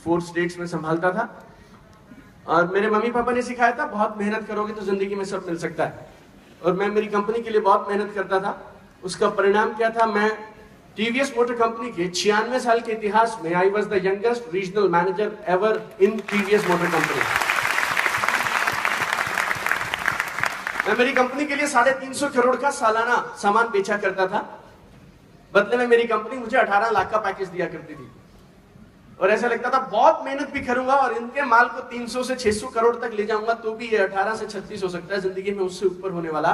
4 states में संभालता था। और मेरे मम्मी पापा ने सिखाया था बहुत मेहनत करोगे तो जिंदगी में सब मिल सकता है। और मैं मेरी कंपनी के लिए बहुत मेहनत करता था। उसका परिणाम क्या था, मैं टीवीएस मोटर कंपनी के 96 साल के इतिहास में I was the youngest regional manager ever in TVS motor company. मैं मेरी कंपनी के लिए 350 करोड़ का सालाना सामान बेचा करता था। बदले में मेरी कंपनी मुझे 18 लाख का पैकेज दिया करती थी। और ऐसा लगता था बहुत मेहनत भी करूंगा और इनके माल को 300 से 600 करोड़ तक ले जाऊंगा तो भी ये 18 से 36 हो सकता है, जिंदगी में उससे ऊपर होने वाला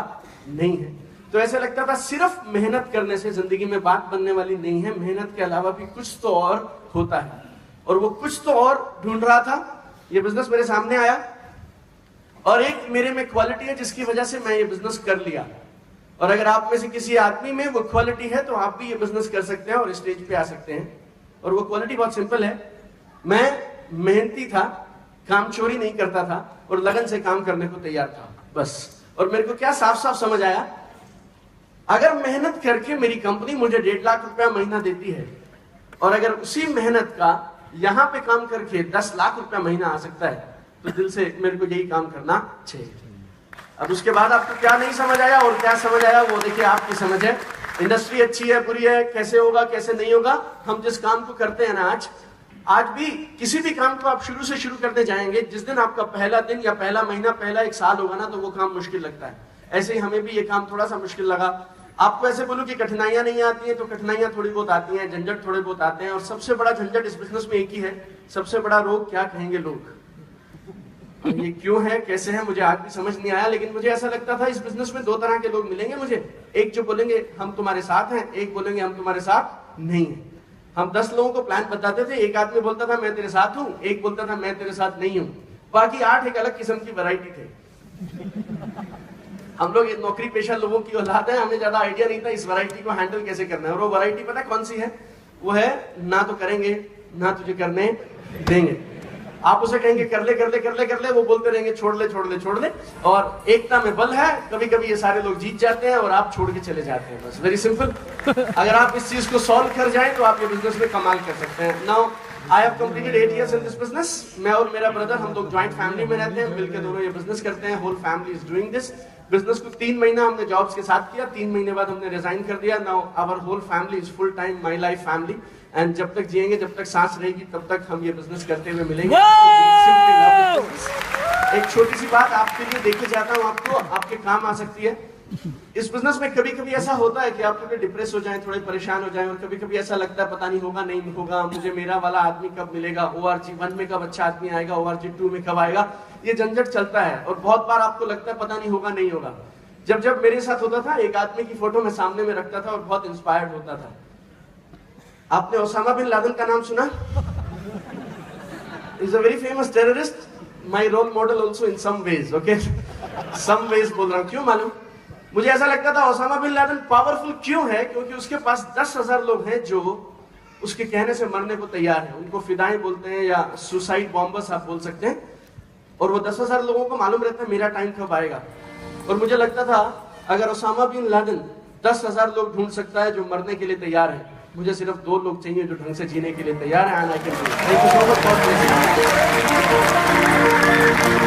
नहीं है। तो ऐसा लगता था सिर्फ मेहनत करने से जिंदगी में बात बनने वाली नहीं है, मेहनत के अलावा भी कुछ तो और होता है। और वो कुछ तो और ढूंढ रहा था। ये बिजनेस मेरे सामने आया और एक मेरे में क्वालिटी है जिसकी वजह से मैं ये बिजनेस कर लिया। और अगर आप में से किसी आदमी में वो क्वालिटी है तो आप भी ये बिजनेस कर सकते हैं और स्टेज पे आ सकते हैं। और वो क्वालिटी बहुत सिंपल है, मैं मेहनती था, काम चोरी नहीं करता था और लगन से काम करने को तैयार था, बस। और मेरे को क्या साफ साफ समझ आया, अगर मेहनत करके मेरी कंपनी मुझे 1.5 लाख रुपया महीना देती है और अगर उसी मेहनत का यहां पे काम करके 10 लाख रुपया महीना आ सकता है तो दिल से मेरे को यही काम करना चाहिए। अब उसके बाद आपको क्या नहीं समझ आया और क्या समझ आया वो देखिए आपकी समझ है। इंडस्ट्री अच्छी है बुरी है, कैसे होगा कैसे नहीं होगा, हम जिस काम को करते हैं ना आज भी किसी भी काम को आप शुरू से शुरू करते जाएंगे, जिस दिन आपका पहला दिन या पहला महीना पहला 1 साल होगा ना तो वो काम मुश्किल लगता है। ऐसे ही हमें भी ये काम थोड़ा सा मुश्किल लगा। आपको ऐसे बोलूं कि कठिनाइयां नहीं आती हैं तो कठिनाइयां थोड़ी बहुत आती हैं, झंझट थोड़े बहुत आते हैं। और सबसे बड़ा झंझट इस बिजनेस में एक ही है, सबसे बड़ा रोग क्या कहेंगे लोग। ये क्यों है कैसे है मुझे आज भी समझ नहीं आया, लेकिन मुझे ऐसा लगता था इस बिजनेस में 2 तरह के लोग मिलेंगे मुझे। एक जो बोलेंगे हम तुम्हारे साथ हैं, एक बोलेंगे हम तुम्हारे साथ नहीं है। हम 10 लोगों को प्लान बताते थे, एक आदमी बोलता था मैं तेरे साथ हूं, एक बोलता था मैं तेरे साथ नहीं हूं, बाकी 8 एक अलग किस्म की वैरायटी थे। हम लोग ये नौकरी पेशा लोगों की औलाद है, हमें ज्यादा आइडिया नहीं था इस वैरायटी को हैंडल कैसे करना है। और वो वैरायटी पता कौन सी है, वो है ना तो करेंगे ना तुझे करने देंगे। आप उसे कहेंगे कर ले कर ले कर ले कर ले, वो बोलते रहेंगे छोड़ ले छोड़ ले छोड़ ले। और एकता में बल है, कभी कभी ये सारे लोग जीत जाते हैं और आप छोड़ के चले जाते हैं, बस वेरी सिंपल। अगर आप इस चीज को सॉल्व कर जाएं तो आप ये बिजनेस में कमाल कर सकते हैं। Now I have completed 8 years in this business. मैं और मेरा ब्रदर हम लोग ज्वाइंट फैमिली में रहते हैं, मिलकर दोनों ये बिजनेस करते हैं। Whole family is doing this business को 3 महीना हमने जॉब्स के साथ किया, 3 महीने बाद हमने रिजाइन कर दिया। Now our whole family is full time my life family and जब तक जिएंगे जब तक सांस रहेगी तब तक हम ये बिजनेस करते हुए मिलेंगे। एक छोटी सी बात आपके लिए देखे जाता हूँ, आपको आपके काम आ सकती है। इस बिजनेस में कभी कभी ऐसा होता है कि आप थोड़े डिप्रेस हो जाएं, थोड़े परेशान हो जाएं और कभी कभी ऐसा लगता है पता नहीं होगा नहीं होगा, मुझे मेरा वाला आदमी कब मिलेगा, ORG 1 में कब अच्छा आदमी आएगा, ORG 2 में कब आएगा, ये झंझट चलता है। और बहुत बार आपको लगता है पता नहीं होगा नहीं होगा। जब मेरे साथ होता था, एक आदमी की फोटो मैं सामने में रखता था और बहुत इंस्पायर्ड होता था। आपने ओसामा बिन लादेन का नाम सुना? Is a very famous terrorist, my role model also in some ways, okay some ways बोल रहा हूं। क्यों मालूम? मुझे ऐसा लगता था ओसामा बिन लादेन पावरफुल क्यों है, क्योंकि उसके पास 10,000 लोग हैं जो उसके कहने से मरने को तैयार है। उनको फिदाएं बोलते हैं या सुसाइड बॉम्बर्स आप बोल सकते हैं। और वो 10,000 लोगों को मालूम रहता है मेरा टाइम कब आएगा। और मुझे लगता था अगर ओसामा बिन लादेन 10,000 लोग ढूंढ सकता है जो मरने के लिए तैयार है, मुझे सिर्फ 2 लोग चाहिए जो ढंग से जीने के लिए तैयार है। Thank you so much.